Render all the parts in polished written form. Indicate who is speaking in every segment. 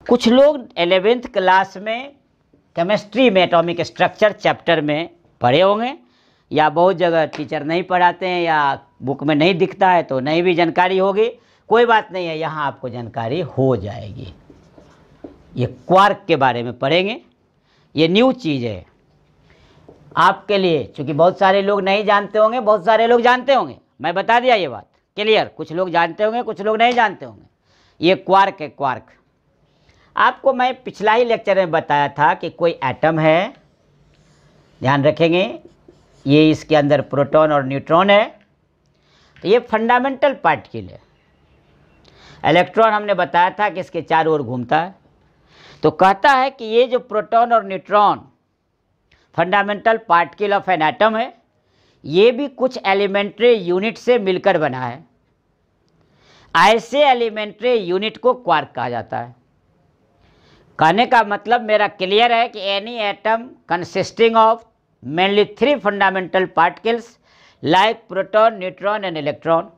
Speaker 1: कुछ लोग 11th class में केमिस्ट्री में एटॉमिक स्ट्रक्चर चैप्टर में पढ़े होंगे, या बहुत जगह टीचर नहीं पढ़ाते हैं या बुक में नहीं दिखता है तो नहीं भी जानकारी होगी। कोई बात नहीं है, यहाँ आपको जानकारी हो जाएगी। ये क्वार्क के बारे में पढ़ेंगे, ये न्यू चीज़ है आपके लिए, क्योंकि बहुत सारे लोग नहीं जानते होंगे, बहुत सारे लोग जानते होंगे। मैं बता दिया ये बात क्लियर, कुछ लोग जानते होंगे, कुछ लोग नहीं जानते होंगे। ये क्वार्क है, क्वार्क। आपको मैं पिछला ही लेक्चर में बताया था कि कोई एटम है, ध्यान रखेंगे, ये इसके अंदर प्रोटॉन और न्यूट्रॉन है, तो ये फंडामेंटल पार्टिकल है। इलेक्ट्रॉन हमने बताया था कि इसके चारों ओर घूमता है। तो कहता है कि ये जो प्रोटॉन और neutron fundamental particle of an atom है, ये भी कुछ एलिमेंट्री यूनिट से मिलकर बना है। ऐसे एलिमेंट्री यूनिट को क्वार्क कहा जाता है। कहने का मतलब मेरा क्लियर है कि any atom consisting of mainly 3 fundamental particles like proton, neutron and electron.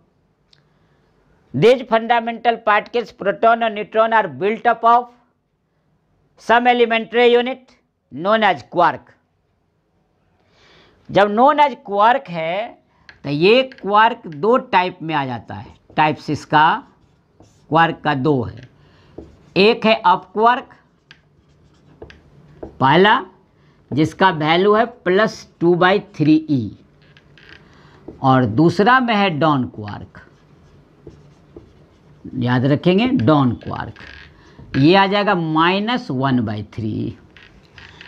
Speaker 1: These fundamental particles, proton and neutron, are built up of some elementary unit known as quark. जब known as quark है तो ये quark 2 type में आ जाता है। Types इसका quark का 2 है। एक है अप क्वार्क, पहला, जिसका वैल्यू है +2/3e, और दूसरा में है डाउन क्वार्क। याद रखेंगे, डाउन क्वार्क, ये आ जाएगा -1/3।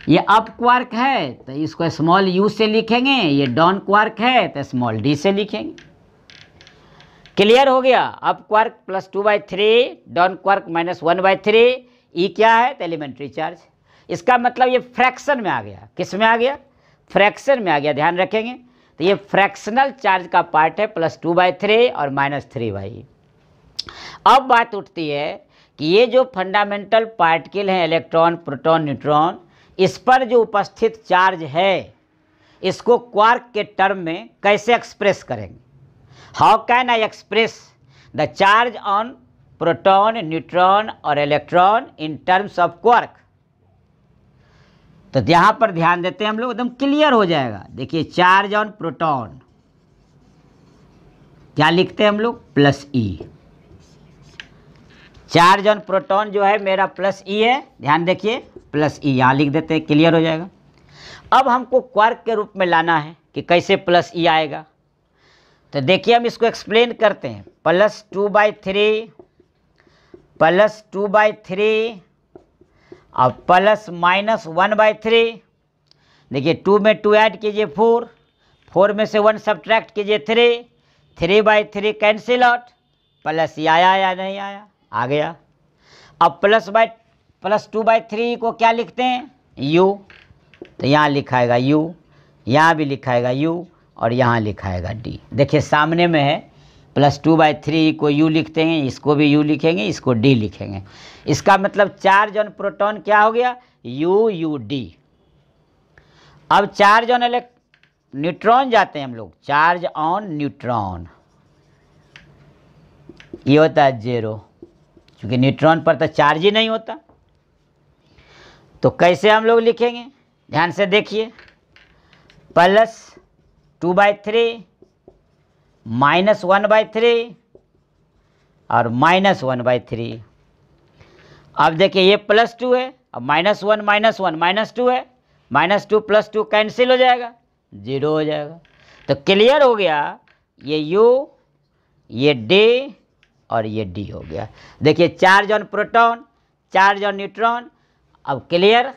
Speaker 1: ये अप क्वार्क है तो इसको स्मॉल u से लिखेंगे, ये डाउन क्वार्क है तो स्मॉल d से लिखेंगे। क्लियर हो गया? Up quark +2/3, down quark -1/3। ई क्या है? तो एलिमेंट्री चार्ज। इसका मतलब ये फ्रैक्शन में आ गया। किस में आ गया? फ्रैक्शन में आ गया। ध्यान रखेंगे, तो ये फ्रैक्शनल चार्ज का पार्ट है +2/3 और -3/e। अब बात उठती है कि ये जो फंडामेंटल पार्टिकल हैं, इलेक्ट्रॉन, प्रोटॉन, न्यूट्रॉन, इस पर जो उपस्थित चार्ज है, इसको क्वार्क के टर्म में कैसे एक्सप्रेस करेंगे? How can I express the charge on proton, neutron और electron in terms of quark? तो यहाँ पर ध्यान देते हैं हम लोग, एकदम क्लियर हो जाएगा। देखिए, चार्ज ऑन प्रोटॉन क्या लिखते हैं हम लोग? +e। चार्ज ऑन प्रोटॉन जो है मेरा +e है, ध्यान देखिए, +e यहाँ लिख देते हैं, क्लियर हो जाएगा। अब हमको क्वार्क के रूप में लाना है कि कैसे +e आएगा। तो देखिए, हम इसको एक्सप्लेन करते हैं। +2/3 और +-1/3। देखिए, 2 में 2 ऐड कीजिए 4 में से 1 सब्ट्रैक्ट कीजिए 3/3 कैंसिल आउट, +e आया या नहीं आया? आ गया। अब +2/3 को क्या लिखते हैं? u। तो यहाँ लिखाएगा u, यहाँ भी लिखाएगा u और यहाँ लिखाएगा d। देखिए सामने में है, +2/3 को u लिखते हैं, इसको भी u लिखेंगे, इसको d लिखेंगे। इसका मतलब चार्ज ऑन प्रोटॉन क्या हो गया? u अब चार्ज ऑन न्यूट्रॉन जाते हैं हम लोग। चार्ज ऑन न्यूट्रॉन ये होता है 0, क्योंकि न्यूट्रॉन पर तो चार्ज ही नहीं होता। तो कैसे हम लोग लिखेंगे? ध्यान से देखिए, +2/3 -1/3 और -1/3। अब देखिए, ये +2 है, अब -1 -2 है, -2 + 2 कैंसिल हो जाएगा, 0 हो जाएगा। तो क्लियर हो गया, ये u, ये d और ये d हो गया। देखिए, charge on proton, charge on neutron. अब क्लियर?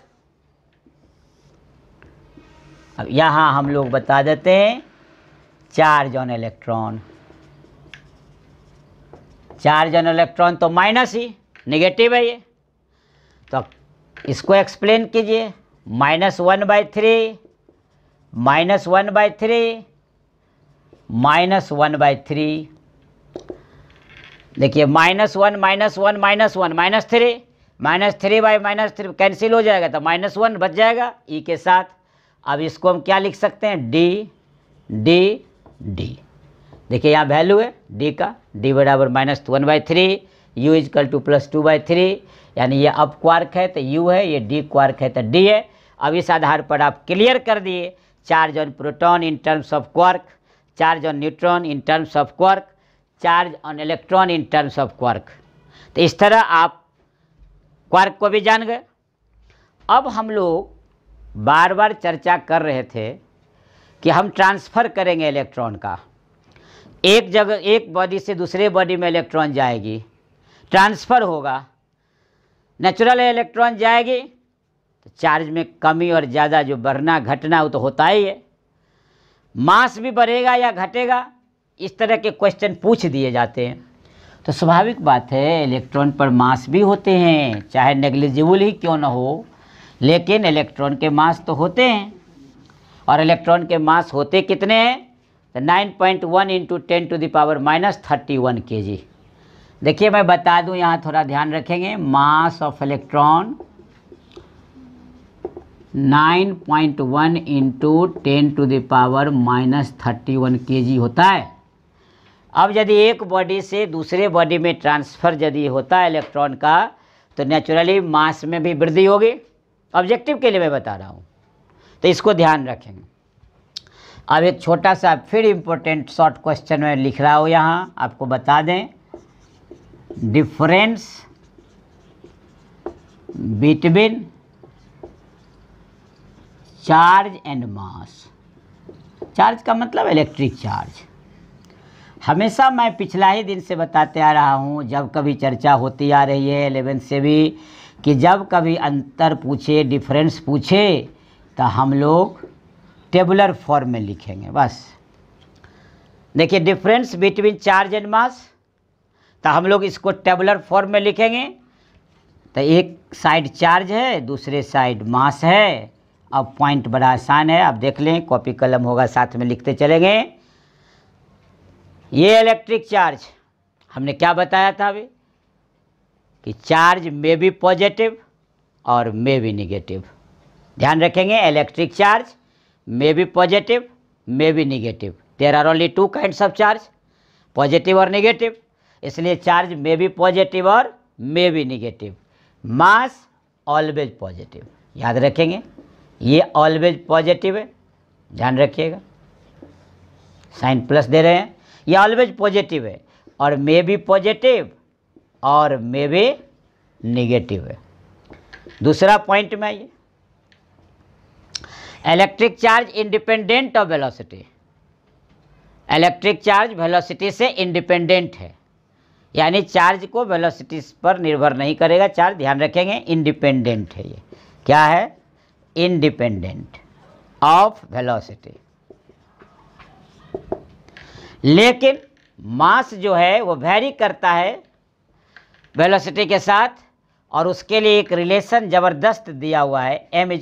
Speaker 1: अब यहाँ हम लोग बता देते हैं charge on electron. Charge on electron तो ही नेगेटिव है ये, तो इसको एक्सप्लेन कीजिए। -1/3 -1/3 देखिए, -1 -3 कैंसिल हो जाएगा, तो -1 बच जाएगा ई के साथ। अब इसको हम क्या लिख सकते हैं? d। देखिए, यहाँ वैल्यू है d का, d = -1/3, u = +2/3, यानी ये अप क्वार्क है तो U है, ये D क्वार्क है तो D है। अब इस आधार पर आप क्लियर कर दिए charge on proton in terms of quark, charge on neutron in terms of quark, charge on electron in terms of quark. तो इस तरह आप क्वार्क को भी जान गए। अब हम लोग बार बार चर्चा कर रहे थे कि हम ट्रांसफ़र करेंगे इलेक्ट्रॉन का, एक जगह एक बॉडी से दूसरे बॉडी में इलेक्ट्रॉन जाएगी, ट्रांसफ़र होगा, नेचुरल इलेक्ट्रॉन जाएगी तो चार्ज में कमी और ज़्यादा जो बढ़ना घटना वो तो होता ही है। मास भी बढ़ेगा या घटेगा, इस तरह के क्वेश्चन पूछ दिए जाते हैं। तो स्वाभाविक बात है इलेक्ट्रॉन पर मास भी होते हैं, चाहे नेग्लिजिबल ही क्यों ना हो, लेकिन इलेक्ट्रॉन के मास तो होते हैं। और इलेक्ट्रॉन के मास होते कितने हैं? तो 9.1 इंटू 10⁻31 kg। देखिए मैं बता दूं, यहाँ थोड़ा ध्यान रखेंगे, mass of electron 9.1 into 10⁻31 kg होता है। अब यदि एक बॉडी से दूसरे बॉडी में ट्रांसफ़र यदि होता है इलेक्ट्रॉन का तो नेचुरली मास में भी वृद्धि होगी। ऑब्जेक्टिव के लिए मैं बता रहा हूँ, तो इसको ध्यान रखेंगे। अब एक छोटा सा फिर इम्पोर्टेंट शॉर्ट क्वेश्चन में लिख रहा हूँ, यहाँ आपको बता दें, difference between charge and mass. Charge का मतलब इलेक्ट्रिक चार्ज। हमेशा मैं पिछला ही दिन से बताते आ रहा हूँ, जब कभी चर्चा होती आ रही है 11th से भी, कि जब कभी अंतर पूछे, डिफरेंस पूछे, तो हम लोग टेबुलर फॉर्म में लिखेंगे बस। देखिए difference between charge and mass, तो हम लोग इसको टेबुलर फॉर्म में लिखेंगे। तो एक साइड चार्ज है, दूसरे साइड मास है। अब पॉइंट बड़ा आसान है, आप देख लें, कॉपी कलम होगा साथ में लिखते चलेंगे। ये इलेक्ट्रिक चार्ज, हमने क्या बताया था अभी कि चार्ज में भी पॉजिटिव और में भी निगेटिव। ध्यान रखेंगे, इलेक्ट्रिक चार्ज में भी पॉजिटिव, में भी negative. There are only two kinds of charge, positive और निगेटिव। इसलिए चार्ज में भी पॉजिटिव और में भी निगेटिव। मास ऑलवेज पॉजिटिव, याद रखेंगे, ये ऑलवेज पॉजिटिव है, ध्यान रखिएगा, साइन प्लस दे रहे हैं, ये ऑलवेज पॉजिटिव है। और में भी पॉजिटिव और में भी निगेटिव है। दूसरा पॉइंट में आइए, electric charge independent of velocity. Electric charge velocity से इंडिपेंडेंट है, यानी चार्ज को वेलोसिटी पर निर्भर नहीं करेगा। चार्ज, ध्यान रखेंगे, इंडिपेंडेंट है। ये क्या है? Independent of velocity. लेकिन मास जो है वो वेरी करता है वेलोसिटी के साथ, और उसके लिए एक रिलेशन ज़बरदस्त दिया हुआ है, m =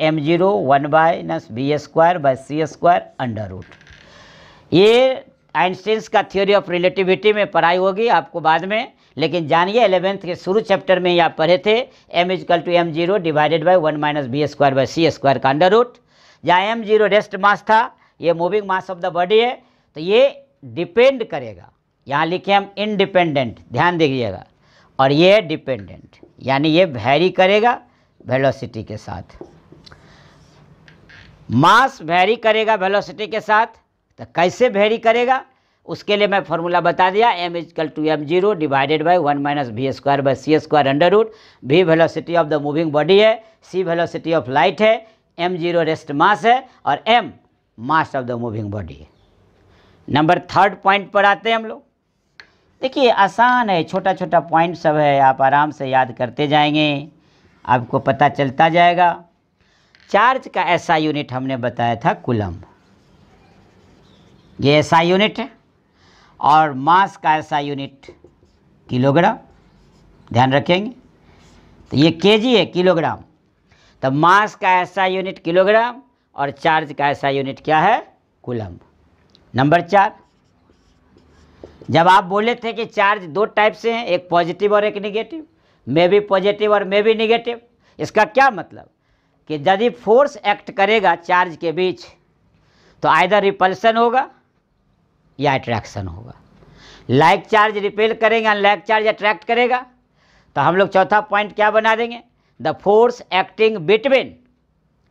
Speaker 1: m0 1/v²/c²√। ये आइंस्टीन्स का थ्योरी ऑफ रिलेटिविटी में पढ़ाई होगी आपको बाद में, लेकिन जानिए 11th के शुरू चैप्टर में ही आप पढ़े थे, m = m0 / 1 - v²/c² का अंडर रूट। जहाँ m0 रेस्ट मास था, ये moving mass of the body है, तो ये डिपेंड करेगा। यहाँ लिखे हम इंडिपेंडेंट, ध्यान दीजिएगा, और ये डिपेंडेंट, यानी ये वैरी करेगा वेलोसिटी के साथ। मास वैरी करेगा वेलोसिटी के साथ, तो कैसे वैरी करेगा उसके लिए मैं फॉर्मूला बता दिया, m = m0 / 1 - v²/c² v velocity of the moving body है, c वेलोसिटी ऑफ लाइट है, m0 रेस्ट मास है, और m mass of the moving body है। नंबर 3rd पॉइंट पर आते हैं हम लोग। देखिए आसान है, छोटा छोटा पॉइंट सब है, आप आराम से याद करते जाएंगे, आपको पता चलता जाएगा। चार्ज का SI यूनिट हमने बताया था कूलम्ब, ये SI यूनिट है, और मास का SI यूनिट किलोग्राम, ध्यान रखेंगे। तो ये kg है, किलोग्राम, तो मास का SI यूनिट किलोग्राम और चार्ज का SI यूनिट क्या है? कूलम्ब। नंबर 4, जब आप बोले थे कि चार्ज दो टाइप से हैं, एक पॉजिटिव और एक निगेटिव, में भी पॉजिटिव और में भी निगेटिव, इसका क्या मतलब कि यदि फोर्स एक्ट करेगा चार्ज के बीच तो आइदर रिपल्सन होगा या अट्रैक्शन होगा। लाइक चार्ज रिपेल करेगा, अनलाइक चार्ज अट्रैक्ट करेगा। तो हम लोग चौथा पॉइंट क्या बना देंगे, the force acting between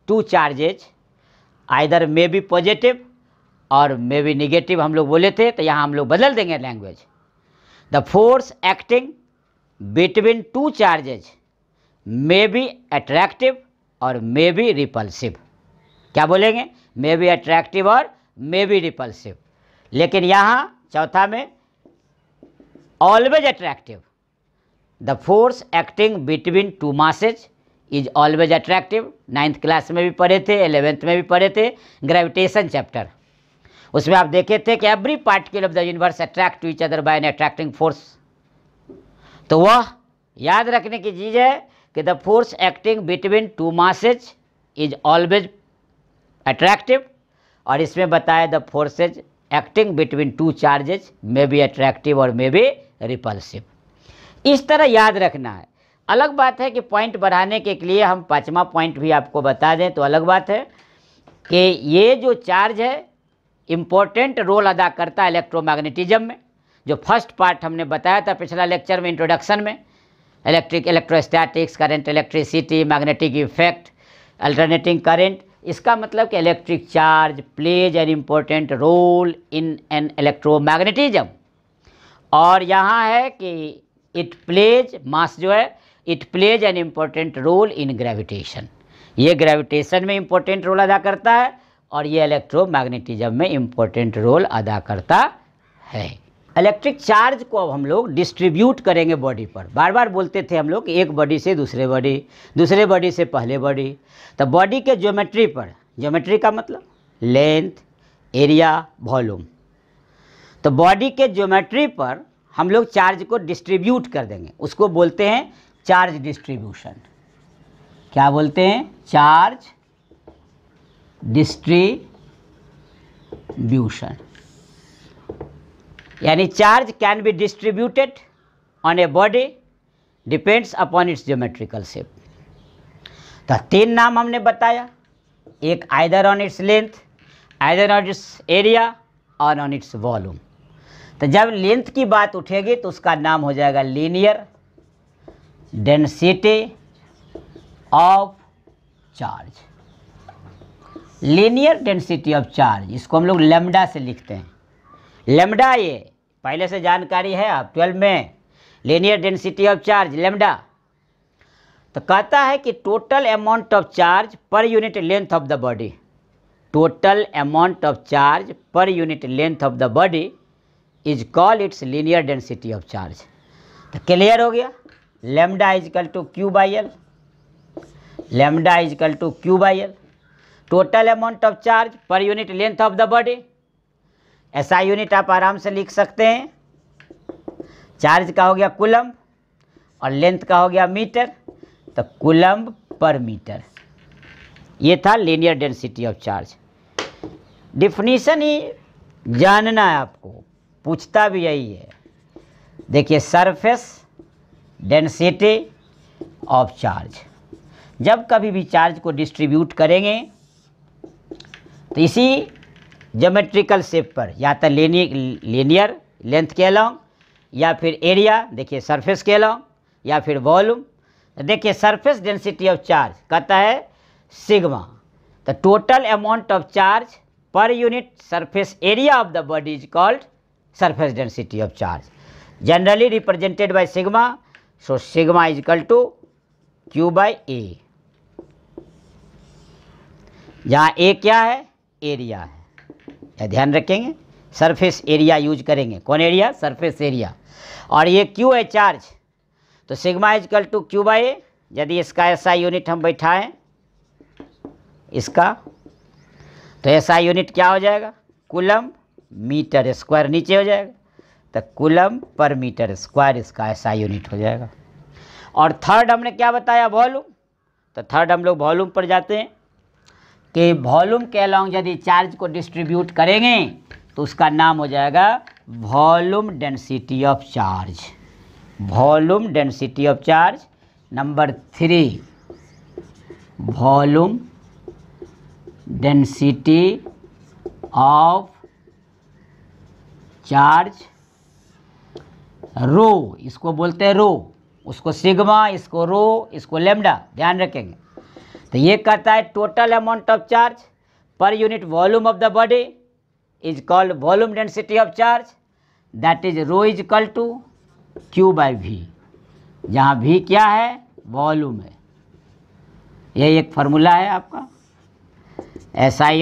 Speaker 1: two charges either may be positive और मे बी निगेटिव हम लोग बोले थे, तो यहाँ हम लोग बदल देंगे language. The force acting between two charges may be attractive और मे बी रिपल्सिव। क्या बोलेंगे, मे बी अट्रैक्टिव और मे बी रिपल्सिव। लेकिन यहाँ चौथा में always attractive. The force acting between two masses is always attractive. 9th class में भी पढ़े थे, 11th में भी पढ़े थे, ग्रेविटेशन चैप्टर। उसमें आप देखे थे कि every particle of the universe attract to each other by an attracting force. तो वह याद रखने की चीज़ है कि the force acting between two masses is always attractive, और इसमें बताया the forces acting between two charges may be attractive और मे बी रिपल्सिव। इस तरह याद रखना है। अलग बात है कि पॉइंट बढ़ाने के लिए हम 5वां पॉइंट भी आपको बता दें तो अलग बात है कि ये जो चार्ज है इम्पोर्टेंट रोल अदा करता है इलेक्ट्रोमैग्नेटिज्म में। जो फर्स्ट पार्ट हमने बताया था पिछला लेक्चर में, इंट्रोडक्शन में, electrostatics, current, electricity, magnetic effect, alternating current. इसका मतलब कि electric charge plays an important role in an electromagnetism. और यहाँ है कि इट प्लेज, मास जो है, it plays an important role in gravitation. ये ग्रेविटेशन में इम्पोर्टेंट रोल अदा करता है और ये इलेक्ट्रोमैग्नेटिज्म में इम्पोर्टेंट रोल अदा करता है। इलेक्ट्रिक चार्ज को अब हम लोग डिस्ट्रीब्यूट करेंगे बॉडी पर। बार बार बोलते थे हम लोग एक बॉडी से दूसरे बॉडी, दूसरे बॉडी से पहले बॉडी। तो बॉडी के ज्योमेट्री पर, ज्योमेट्री का मतलब लेंथ, एरिया, वॉल्यूम। तो बॉडी के ज्योमेट्री पर हम लोग चार्ज को डिस्ट्रीब्यूट कर देंगे, उसको बोलते हैं चार्ज डिस्ट्रीब्यूशन। क्या बोलते हैं, चार्ज डिस्ट्रीब्यूशन। यानी charge can be distributed on a body depends upon its geometrical shape. तो 3 नाम हमने बताया, एक either on its length, either on it's area और ऑन इट्स वॉल्यूम। तो जब लेंथ की बात उठेगी तो उसका नाम हो जाएगा linear density of charge. Linear density of charge, इसको हम लोग लैम्डा से लिखते हैं। लैम्डा ये पहले से जानकारी है आप 12 में, linear density of charge lambda. तो कहता है कि total amount of charge per unit length of the body, total amount of charge per unit length of the body is called its linear density of charge. तो clear हो गया, lambda is equal to Q by L. Lambda is equal to Q by L, total amount of charge per unit length of the body. ऐसा unit आप आराम से लिख सकते हैं, चार्ज का हो गया कूलम्ब और लेंथ का हो गया मीटर, तो कूलम्ब पर मीटर। ये था linear density of charge. Definition ही जानना है आपको, पूछता भी यही है। देखिए, सरफेस डेंसिटी ऑफ चार्ज, जब कभी भी चार्ज को डिस्ट्रीब्यूट करेंगे तो इसी ज्योमेट्रिकल शेप पर, या तो लीनियर लेंथ के अलॉन्ग, या फिर एरिया, देखिए सरफेस के अलॉन्ग, या फिर वॉल्यूम। तो देखिए सरफेस डेंसिटी ऑफ चार्ज कहता है सिग्मा। तो total amount of charge per unit surface area of the body is called surface density of charge, generally represented by sigma. So sigma is equal to Q by A, जहाँ A क्या है, area है। या ध्यान रखेंगे, surface area use करेंगे। कौन area, surface area. और ये क्यू है चार्ज, तो sigma is equal to Q by A. यदि इसका ऐसा यूनिट हम बैठाएं इसका, तो ऐसा यूनिट क्या हो जाएगा, कूलम्ब मीटर स्क्वायर, नीचे हो जाएगा तो कूलम्ब पर मीटर स्क्वायर, इसका ऐसा यूनिट हो जाएगा। और थर्ड हमने क्या बताया, वॉल्यूम। तो थर्ड हम लोग वॉल्यूम पर जाते हैं कि वॉल्यूम के अलॉन्ग यदि चार्ज को डिस्ट्रीब्यूट करेंगे तो उसका नाम हो जाएगा volume density of charge. Volume density of charge. Number 3, volume density of charge rho, इसको बोलते हैं रो। उसको सिग्मा, इसको रो, इसको लेमडा, ध्यान रखेंगे। तो ये कहता है total amount of charge per unit volume of the body is called volume density of charge, that is rho is equal to Q by V, जहाँ वी क्या है, वॉल्यूम है। ये एक फार्मूला है आपका। एसआई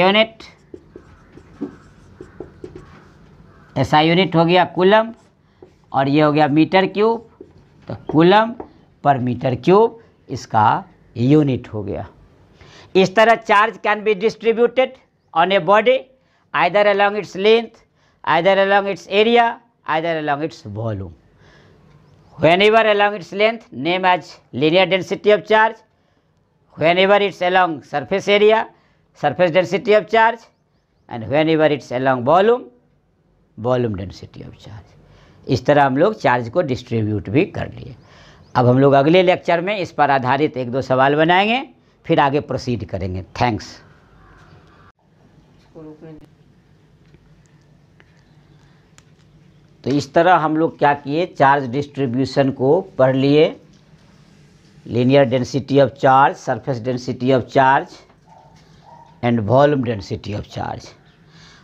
Speaker 1: यूनिट हो गया कूलम और ये हो गया मीटर क्यूब, तो कूलम पर मीटर क्यूब इसका यूनिट हो गया। इस तरह charge can be distributed on a body either along its length, either along it's area, either along its volume. whenever along its length name as linear density of charge, whenever it's along surface area, surface density of charge, and whenever it's along volume, volume density of charge। इस तरह हम लोग charge को distribute भी कर लिए। अब हम लोग अगले लेक्चर में इस पर आधारित एक दो सवाल बनाएंगे, फिर आगे प्रोसीड करेंगे। थैंक्स। तो इस तरह हम लोग क्या किए, चार्ज डिस्ट्रीब्यूशन को पढ़ लिए, linear density of charge, surface density of charge and volume density of charge.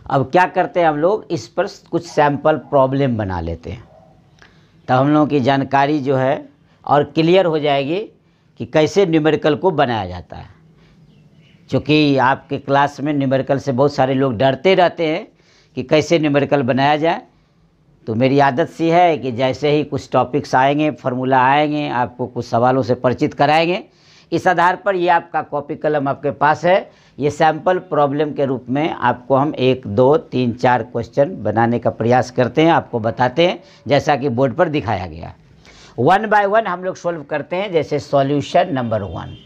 Speaker 1: अब क्या करते हैं हम लोग, इस पर कुछ सैम्पल प्रॉब्लम बना लेते हैं, तब हम लोगों की जानकारी जो है और क्लियर हो जाएगी कि कैसे न्यूमेरिकल को बनाया जाता है। क्योंकि आपके क्लास में न्यूमेरिकल से बहुत सारे लोग डरते रहते हैं कि कैसे न्यूमेरिकल बनाया जाए। तो मेरी आदत सी है कि जैसे ही कुछ टॉपिक्स आएंगे, फार्मूला आएंगे, आपको कुछ सवालों से परिचित कराएंगे। इस आधार पर ये आपका कॉपी कलम आपके पास है, ये सैम्पल प्रॉब्लम के रूप में आपको हम 1 2 3 4 क्वेश्चन बनाने का प्रयास करते हैं, आपको बताते हैं जैसा कि बोर्ड पर दिखाया गया। 1 बाय 1 हम लोग सोल्व करते हैं। जैसे सॉल्यूशन नंबर 1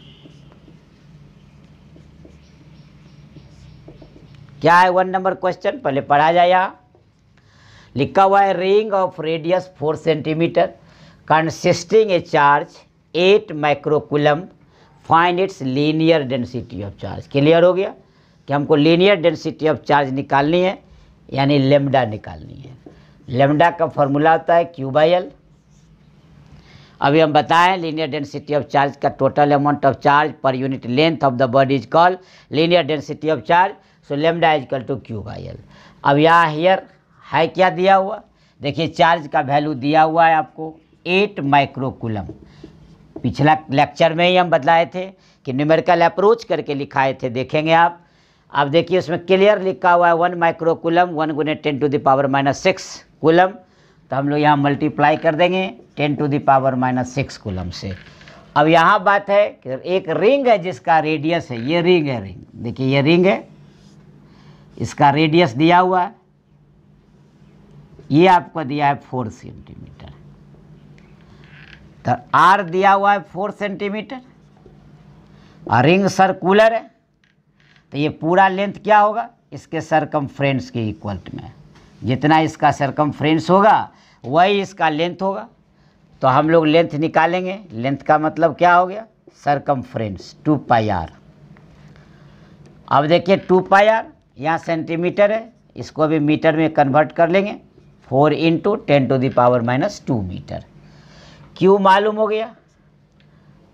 Speaker 1: क्या है, 1 नंबर क्वेश्चन पहले पढ़ा जाए। यहाँ लिखा हुआ है ring of radius 4 centimetre consisting A charge 8 microcoulomb, find its linear density of charge. Clear हो गया कि हमको लीनियर डेंसिटी ऑफ चार्ज निकालनी है, यानी लेमडा निकालनी है। लेमडा का फॉर्मूला होता है क्यू बाई एल। अभी हम बताएं लीनियर डेंसिटी ऑफ चार्ज का total amount of charge per unit length of the body is called linear density of charge, so lambda is equal to Q by L. अब यहाँ here है क्या दिया हुआ, देखिए चार्ज का वैल्यू दिया हुआ है आपको 8 माइक्रोकूलम। पिछला लेक्चर में ही हम बतलाए थे कि न्यूमेरिकल अप्रोच करके लिखाए थे, देखेंगे आप। अब देखिए उसमें क्लियर लिखा हुआ है 1 माइक्रोकूलम 1 गुने 10 टू द पावर -6 कूलम, तो हम लोग यहाँ मल्टीप्लाई कर देंगे 10 टू द पावर -6 कूलम से। अब यहाँ बात है कि एक रिंग है जिसका रेडियस है, ये रिंग है, रिंग देखिए ये रिंग है, इसका रेडियस दिया हुआ है, ये आपको दिया है 4 सेंटीमीटर, तो आर दिया हुआ है 4 सेंटीमीटर और रिंग सर्कुलर है, तो ये पूरा लेंथ क्या होगा, इसके सरकमफ्रेंस के इक्वल में, जितना इसका सरकमफ्रेंस होगा वही इसका लेंथ होगा। तो हम लोग लेंथ निकालेंगे, लेंथ का मतलब क्या हो गया, सरकमफ्रेंस 2 पाई आर। अब देखिए 2 पाई आर यहाँ सेंटीमीटर है, इसको भी मीटर में कन्वर्ट कर लेंगे, 4 into 10 to the power -2 metre. Q मालूम हो गया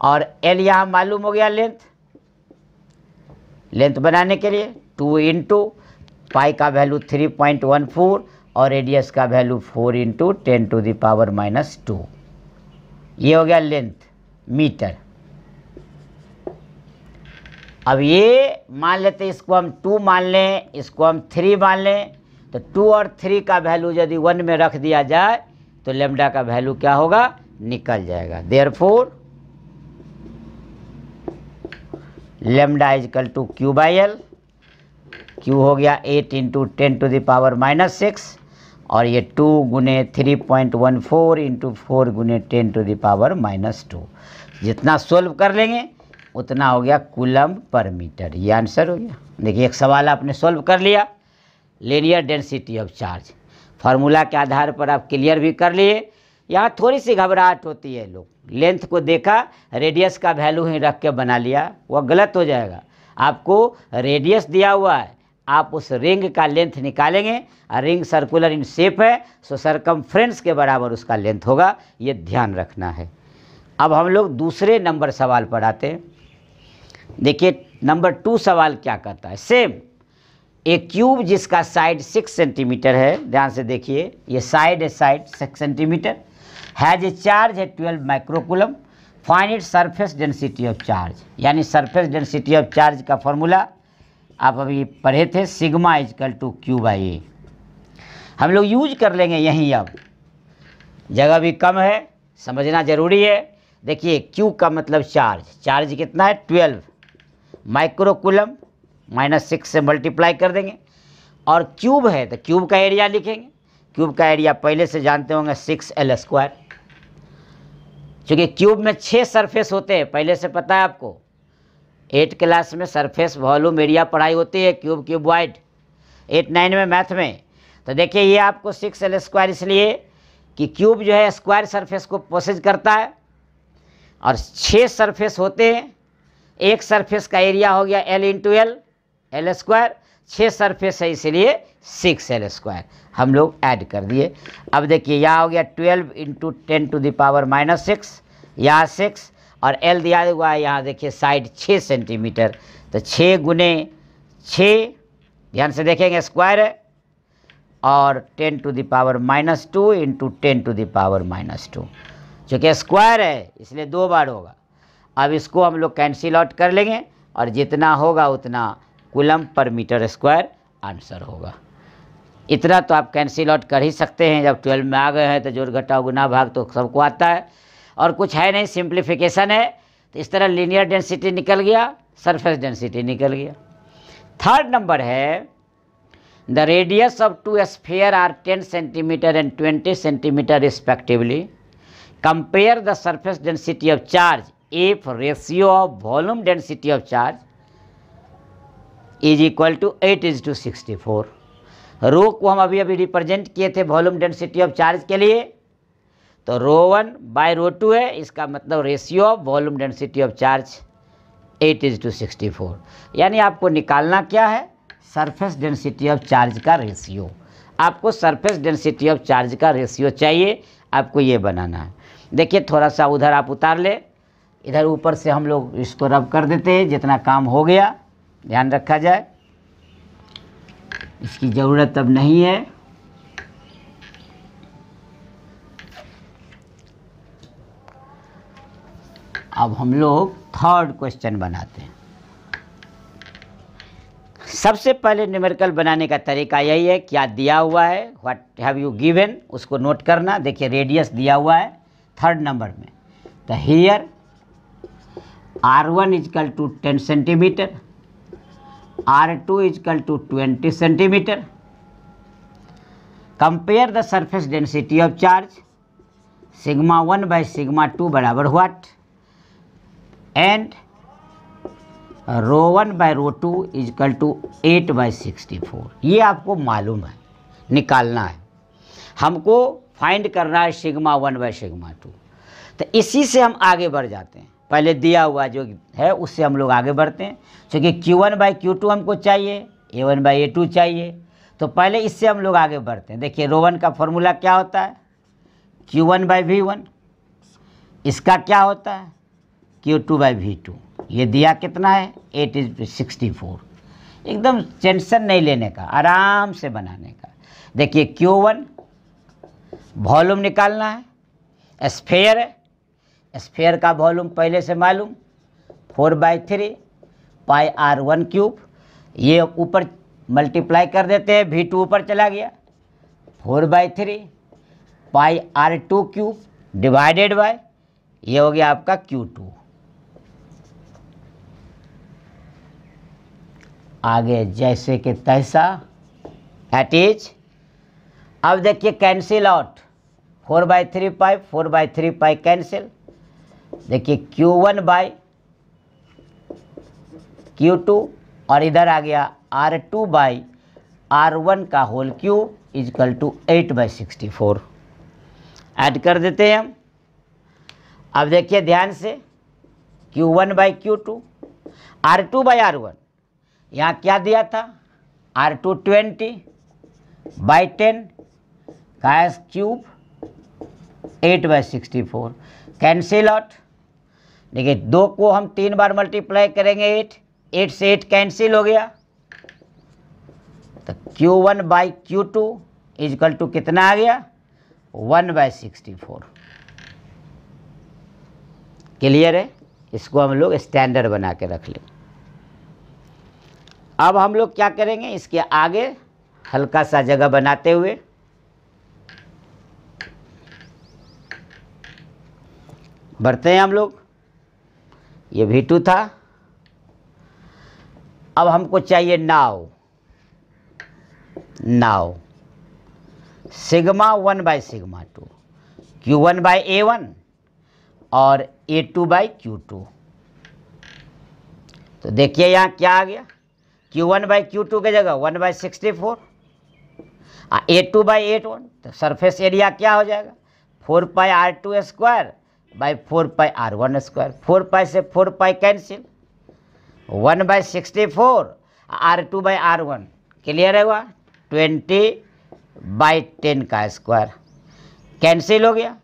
Speaker 1: और एल यहाँ मालूम हो गया लेंथ। लेंथ बनाने के लिए 2 इंटू पाई का वैल्यू 3.14 और रेडियस का value 4 into 10 to the power -2, ये हो गया लेंथ मीटर। अब ये मान लेते इसको हम 2 मान लें, इसको हम 3 मान लें, तो 2 और 3 का वैल्यू यदि 1 में रख दिया जाए तो लेमडा का वैल्यू क्या होगा, निकल जाएगा। Therefore lambda is equal to Q by L. Q हो गया 8 इंटू 10 टू द पावर -6 और ये 2 गुने 3.14 इंटू 4 गुने 10 टू द पावर -2। जितना सोल्व कर लेंगे उतना हो गया कूलम पर मीटर, ये आंसर हो गया। देखिए एक सवाल आपने सोल्व कर लिया, linear density of charge, formula के आधार पर आप क्लियर भी कर लिए। यहाँ थोड़ी सी घबराहट होती है, लोग लेंथ को देखा रेडियस का वैल्यू ही रख के बना लिया, वह गलत हो जाएगा। आपको रेडियस दिया हुआ है, आप उस रिंग का लेंथ निकालेंगे और रिंग सर्कुलर इन शेप है, सो सरकमफ्रेंस के बराबर उसका लेंथ होगा, ये ध्यान रखना है। अब हम लोग दूसरे नंबर सवाल पर आते हैं। देखिए नंबर 2 सवाल क्या कहता है। सेम ए क्यूब जिसका साइड 6 सेंटीमीटर है, ध्यान से देखिए, ये साइड है, side 6 centimetre, has a charge है 12 microcoulomb, find it surface density of charge. यानी सरफेस डेंसिटी ऑफ चार्ज का फॉर्मूला आप अभी पढ़े थे, sigma is equal to Q by A. हम लोग यूज कर लेंगे यहीं, अब जगह भी कम है, समझना जरूरी है। देखिए क्यू का मतलब चार्ज, चार्ज कितना है 12 माइक्रोकूलम, -6 से मल्टीप्लाई कर देंगे, और क्यूब है तो क्यूब का एरिया लिखेंगे। क्यूब का एरिया पहले से जानते होंगे 6L²। चूँकि क्यूब में 6 सरफेस होते हैं, पहले से पता है आपको, 8 क्लास में सरफेस वॉल्यूम एरिया पढ़ाई होती है, क्यूब क्यूबॉइड, 8-9 में मैथ में। तो देखिए ये आपको 6L² इसलिए कि क्यूब जो है स्क्वायर सरफेस को पोसेस करता है, और 6 सरफेस होते हैं, एक सरफेस का एरिया हो गया L × L, L², 6 सरफेस है इसलिए 6L²। हम लोग ऐड कर दिए। अब देखिए यहाँ हो गया 12 × 10⁻⁻6, यहाँ 6, और L दिया हुआ है यहाँ, देखिए साइड 6 सेंटीमीटर, तो 6 × 6, ध्यान से देखेंगे स्क्वायर है, और 10⁻² × 10⁻²। चूँकि स्क्वायर है इसलिए 2 बार होगा। अब इसको हम लोग कैंसिल आउट कर लेंगे, और जितना होगा उतना coulomb per metre square answer होगा। इतना तो आप कैंसिल आउट कर ही सकते हैं, जब 12 में आ गए हैं तो जोड़ घटाव गुना भाग तो सबको आता है, और कुछ है नहीं, सिंप्लीफिकेशन है। तो इस तरह लीनियर डेंसिटी निकल गया, सरफेस डेंसिटी निकल गया। थर्ड नंबर है, the radius of 2 sphere are 10 centimetre and 20 centimetre respectively, compare the surface density of charge if ratio of volume density of charge is equal to 8:64। रो को हम अभी represent किए थे वॉल्यूम डेंसिटी ऑफ चार्ज के लिए, तो ρ1/ρ2 है, इसका मतलब ratio of volume density of charge 8:64। यानी आपको निकालना क्या है, सरफेस डेंसिटी ऑफ चार्ज का रेशियो। आपको सरफेस डेंसिटी ऑफ चार्ज का रेशियो चाहिए, आपको ये बनाना है। देखिए थोड़ा सा उधर आप उतार ले, इधर ऊपर से हम लोग इसको रब कर देते हैं, जितना काम हो गया ध्यान रखा जाए, इसकी ज़रूरत अब नहीं है। अब हम लोग थर्ड क्वेश्चन बनाते हैं। सबसे पहले न्यूमेरिकल बनाने का तरीका यही है, क्या दिया हुआ है, व्हाट हैव यू गिवन, उसको नोट करना। देखिए रेडियस दिया हुआ है थर्ड नंबर में, तो here R1 = 10 centimetre, R2 = 20 centimetre. Compare the surface density of charge, σ1/σ2 बराबर व्हाट, एंड ρ1/ρ2 = 8/64। ये आपको मालूम है, निकालना है, हमको फाइंड करना है σ1/σ2। तो इसी से हम आगे बढ़ जाते हैं। पहले दिया हुआ जो है उससे हम लोग आगे बढ़ते हैं, क्योंकि Q1/Q2 हमको चाहिए, A1/A2 चाहिए, तो पहले इससे हम लोग आगे बढ़ते हैं। देखिए ρ1 का फॉर्मूला क्या होता है, Q1/V1, इसका क्या होता है Q2/V2। ये दिया कितना है 8:64। एकदम टेंशन नहीं लेने का, आराम से बनाने का। देखिए Q1 वॉल्यूम निकालना है, स्फीयर है, स्फीयर का वॉल्यूम पहले से मालूम 4/3 πr1³। ये ऊपर मल्टीप्लाई कर देते हैं, V2 ऊपर चला गया, 4/3 πr2³ डिवाइडेड बाय, ये हो गया आपका Q2। आगे जैसे कि तैसा, एट इज। अब देखिए cancel out, 4/3 pi 4/3 pi cancel. देखिए Q1/Q2 और इधर आ गया R2/R1 का होल क्यूब = 8/64। ऐड कर देते हैं हम। अब देखिए ध्यान से, Q1/Q2, R2/R1, यहाँ क्या दिया था, R2 20/10 का क्यूब 8/64। कैंसिल आउट, देखिए 2 को हम 3 बार मल्टीप्लाई करेंगे 8 से 8 कैंसिल हो गया, तो Q1/Q2 इजकल टू कितना आ गया 1/64। क्लियर है? इसको हम लोग स्टैंडर्ड बना के रख लें। अब हम लोग क्या करेंगे, इसके आगे हल्का सा जगह बनाते हुए बढ़ते हैं हम लोग। ये V2 था। अब हमको चाहिए नाउ सिग्मा 1/σ2 Q1/A1 और A2/Q2। तो देखिए यहाँ क्या आ गया, Q1/Q2 की जगह 1/64 A2/A1, तो सरफेस एरिया क्या हो जाएगा 4πr2² बाई 4πr1²। 4π से 4π कैंसिल, 1/64 R2/R1 क्लियर है, हुआ 20/10 का स्क्वायर कैंसिल हो गया।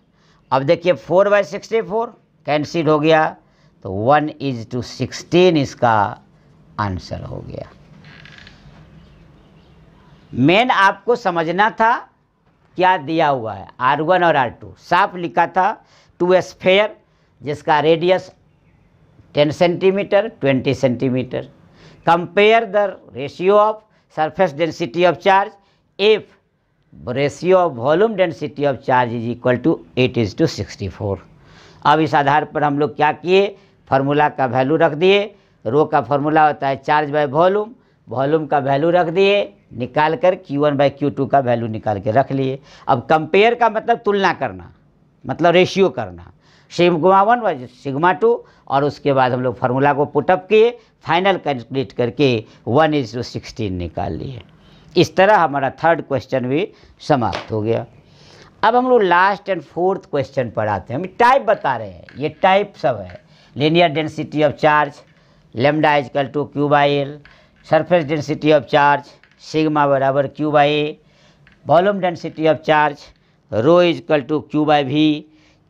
Speaker 1: अब देखिए 4/64 कैंसिल हो गया, तो 1:16 इसका आंसर हो गया। मेन आपको समझना था क्या दिया हुआ है, R1 और R2 साफ लिखा था। 2 स्फेयर जिसका radius 10 centimetre 20 centimetre. Compare the ratio of surface density of charge if ratio of volume density of charge is equal to 8:64। अब इस आधार पर हम लोग क्या किए, फार्मूला का वैल्यू रख दिए। रो का फार्मूला होता है चार्ज बाय वॉल्यूम, वॉल्यूम का वैल्यू रख दिए, निकाल कर Q1/Q2 का वैल्यू निकाल के रख लिए। अब कंपेयर का मतलब तुलना करना, मतलब रेशियो करना, सिग्मा 1 सिग्मा 2, और उसके बाद हम लोग फार्मूला को पुटअप किए, फाइनल कैलकुलेट करके 1:16 निकाल लिए। इस तरह हमारा थर्ड क्वेश्चन भी समाप्त हो गया। अब हम लोग लास्ट एंड फोर्थ क्वेश्चन पर आते हैं। हम टाइप बता रहे हैं, ये टाइप सब है। Linear density of charge lambda equal to Q/L, surface density of charge sigma बराबर Q/A, volume density of charge rho equal to Q/V।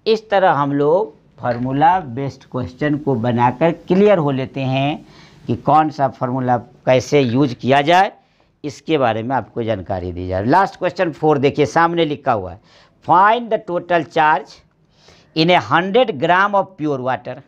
Speaker 1: इस तरह हम लोग फार्मूला बेस्ड क्वेश्चन को बनाकर क्लियर हो लेते हैं कि कौन सा फार्मूला कैसे यूज किया जाए, इसके बारे में आपको जानकारी दी जाए। लास्ट क्वेश्चन 4 देखिए, सामने लिखा हुआ है, find the total charge in 100 gram of pure water.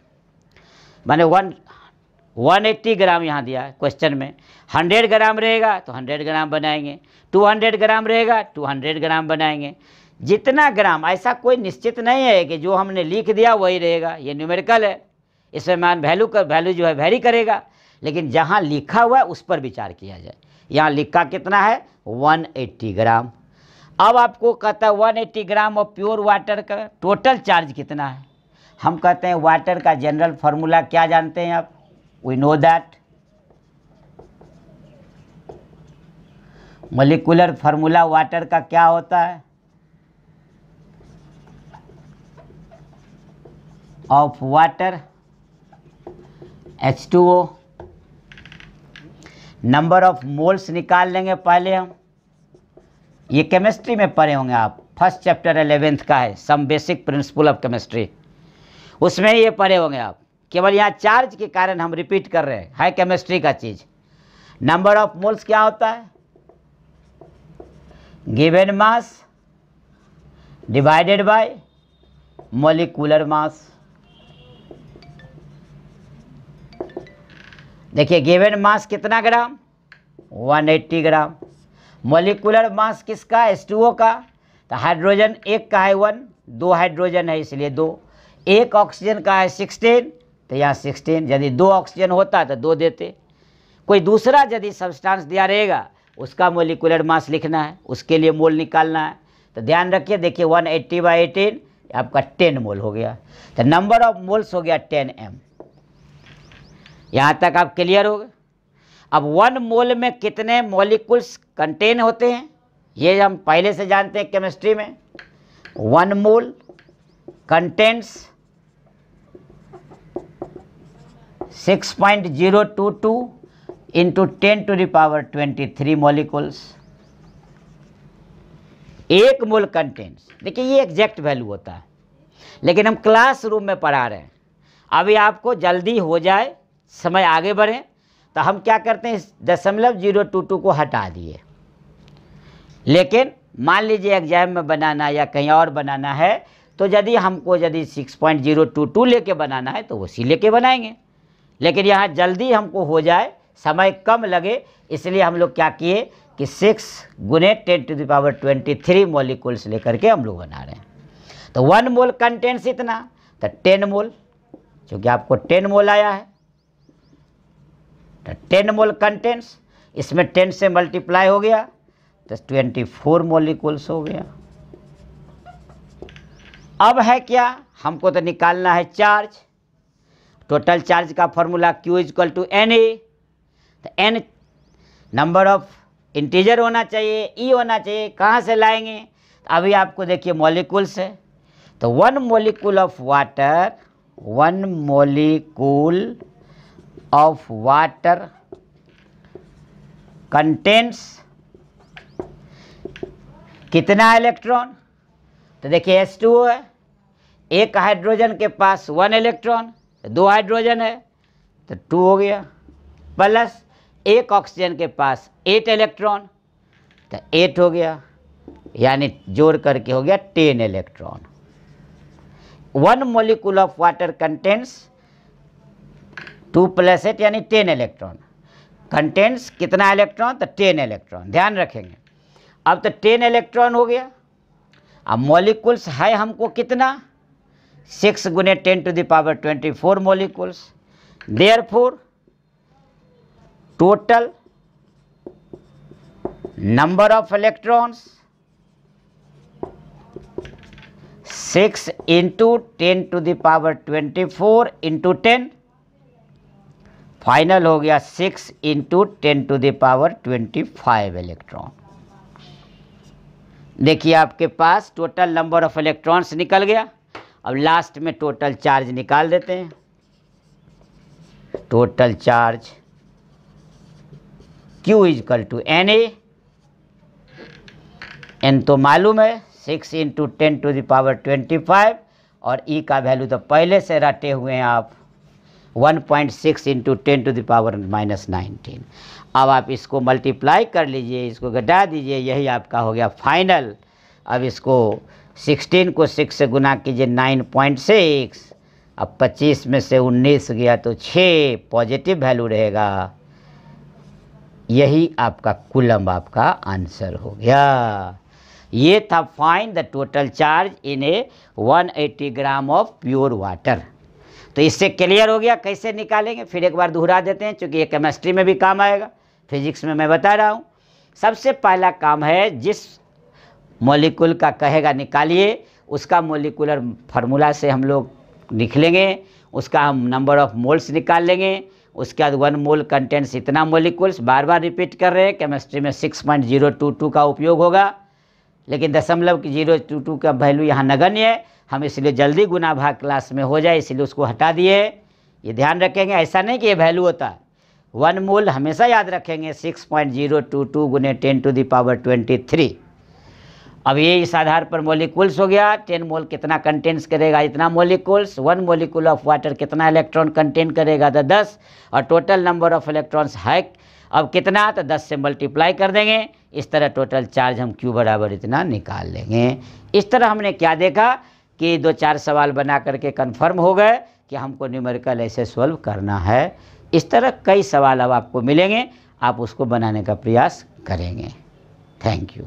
Speaker 1: माने 180 ग्राम यहाँ दिया है क्वेश्चन में। 100 ग्राम रहेगा तो 100 ग्राम बनाएंगे, 200 ग्राम रहेगा 200 ग्राम बनाएंगे। जितना ग्राम, ऐसा कोई निश्चित नहीं है कि जो हमने लिख दिया वही रहेगा, ये न्यूमेरिकल है, इसमें मान वैल्यू जो है वेरी करेगा, लेकिन जहाँ लिखा हुआ है उस पर विचार किया जाए। यहाँ लिखा कितना है 180 ग्राम। अब आपको कहता है 180 ग्राम ऑफ प्योर वाटर का टोटल चार्ज कितना है। हम कहते हैं वाटर का जनरल फार्मूला क्या जानते हैं आप, we know that molecular formula water का क्या होता है, of water H2O। Number of moles निकाल लेंगे पहले हम, ये केमिस्ट्री में पढ़े होंगे आप, फर्स्ट चैप्टर 11th का है, some basic principle of chemistry, उसमें ये पढ़े होंगे आप। केवल यहाँ चार्ज के कारण हम रिपीट कर रहे हैं, है केमिस्ट्री का चीज़। नंबर ऑफ मोल्स क्या होता है, given mass divided by molecular mass. देखिए गिवन मास कितना ग्राम 180 ग्राम। मॉलिक्यूलर मास किसका, H2O का, तो हाइड्रोजन एक का है 1, 2 हाइड्रोजन है इसलिए 2, एक ऑक्सीजन का है 16, तो यहाँ 16, यदि 2 ऑक्सीजन होता तो 2 देते। कोई दूसरा यदि सब्सटेंस दिया रहेगा उसका मॉलिक्यूलर मास लिखना है, उसके लिए मोल निकालना है। तो ध्यान रखिए, देखिए 180/18 आपका 10 मोल हो गया, तो नंबर ऑफ मोल्स हो गया 10m। यहाँ तक आप क्लियर हो गए। अब 1 मोल में कितने मॉलिक्यूल्स कंटेन होते हैं ये हम पहले से जानते हैं केमिस्ट्री में। 1 मोल कंटेंट्स 6.022 इंटू 10⁻23 मॉलिक्यूल्स। 1 मोल कंटेंट्स, देखिए ये एग्जैक्ट वैल्यू होता है, लेकिन हम क्लासरूम में पढ़ा रहे हैं। अभी आपको जल्दी हो जाए, समय आगे बढ़े, तो हम क्या करते हैं, 0.022 को हटा दिए। लेकिन मान लीजिए एग्जाम में बनाना या कहीं और बनाना है, तो यदि 6.022 लेके बनाना है तो उसी लेके बनाएंगे। लेकिन यहाँ जल्दी हमको हो जाए, समय कम लगे, इसलिए हम लोग क्या किए कि 6 गुने 10⁻23 मॉलिक्यूल्स लेकर के हम लोग बना रहे हैं। तो 1 मोल कंटेंट्स इतना, तो 10 मोल, क्योंकि आपको 10 मोल आया है, तो 10 मोल कंटेंट्स, इसमें 10 से मल्टीप्लाई हो गया तो 24 मॉलिक्यूल्स हो गया। अब है क्या, हमको तो निकालना है चार्ज। टोटल चार्ज का फॉर्मूला Q = Na, तो n नंबर ऑफ इंटीजर होना चाहिए, E होना चाहिए। कहाँ से लाएंगे, तो अभी आपको देखिए मॉलिक्यूल्स है, तो 1 molecule of water, 1 molecule of water contents कितना इलेक्ट्रॉन, तो देखिए H2O है, एक हाइड्रोजन के पास 1 इलेक्ट्रॉन, 2 हाइड्रोजन है तो 2 हो गया, प्लस एक ऑक्सीजन के पास 8 इलेक्ट्रॉन तो 8 हो गया, यानी जोड़ करके हो गया 10 electron. 1 molecule of water contents 2 + 8 यानी 10 इलेक्ट्रॉन। कंटेंट्स कितना इलेक्ट्रॉन, तो 10 इलेक्ट्रॉन, ध्यान रखेंगे। अब तो 10 इलेक्ट्रॉन हो गया। अब मॉलिक्यूल्स है हमको कितना, 6 गुने 10⁻24 molecules. Therefore total number of electrons 6 × 10⁻24 × 10, final हो गया 6 × 10⁻25 इलेक्ट्रॉन। देखिए आपके पास टोटल नंबर ऑफ इलेक्ट्रॉन्स निकल गया। अब लास्ट में टोटल चार्ज निकाल देते हैं। Total charge Q = Na, n तो मालूम है 6 × 10⁻25, और E का वैल्यू तो पहले से रटे हुए हैं आप, 1.6 × 10⁻−19। अब आप इसको मल्टीप्लाई कर लीजिए, इसको घटा दीजिए, यही आपका हो गया फाइनल। अब इसको 16 को 6 से गुना कीजिए 9.6, अब 25 में से 19 गया तो 6 पॉजिटिव वैल्यू रहेगा। यही आपका कूलम आपका आंसर हो गया। ये था find the total charge in A 180 gram of pure water. तो इससे क्लियर हो गया कैसे निकालेंगे, फिर एक बार दोहरा देते हैं, क्योंकि ये केमिस्ट्री में भी काम आएगा, फिजिक्स में मैं बता रहा हूँ। सबसे पहला काम है, जिस मॉलिक्यूल का कहेगा निकालिए, उसका मॉलिक्यूलर फार्मूला से हम लोग लिख लेंगे, उसका हम नंबर ऑफ मोल्स निकाल लेंगे। उसके बाद 1 मोल कंटेंट्स इतना मॉलिक्यूल्स, बार बार रिपीट कर रहे हैं, केमिस्ट्री में 6.022 का उपयोग होगा, लेकिन 0.022 का वैल्यू यहाँ नगण्य है, हम इसलिए जल्दी गुना भाग क्लास में हो जाए इसलिए उसको हटा दिए। ये ध्यान रखेंगे, ऐसा नहीं कि ये वैल्यू होता है। 1 मोल हमेशा याद रखेंगे, 6.022 गुने 10⁻23। अब ये इस आधार पर मॉलिक्यूल्स हो गया। 10 मोल कितना कंटेंट्स करेगा, इतना मॉलिक्यूल्स। 1 मॉलिक्यूल ऑफ वाटर कितना इलेक्ट्रॉन कंटेन करेगा, तो 10, और टोटल नंबर ऑफ इलेक्ट्रॉन्स है अब कितना, तो 10 से मल्टीप्लाई कर देंगे। इस तरह टोटल चार्ज हम Q बराबर इतना निकाल लेंगे। इस तरह हमने क्या देखा कि 2-4 सवाल बना करके कंफर्म हो गए कि हमको न्यूमेरिकल ऐसे सॉल्व करना है। इस तरह कई सवाल अब आपको मिलेंगे, आप उसको बनाने का प्रयास करेंगे। Thank you.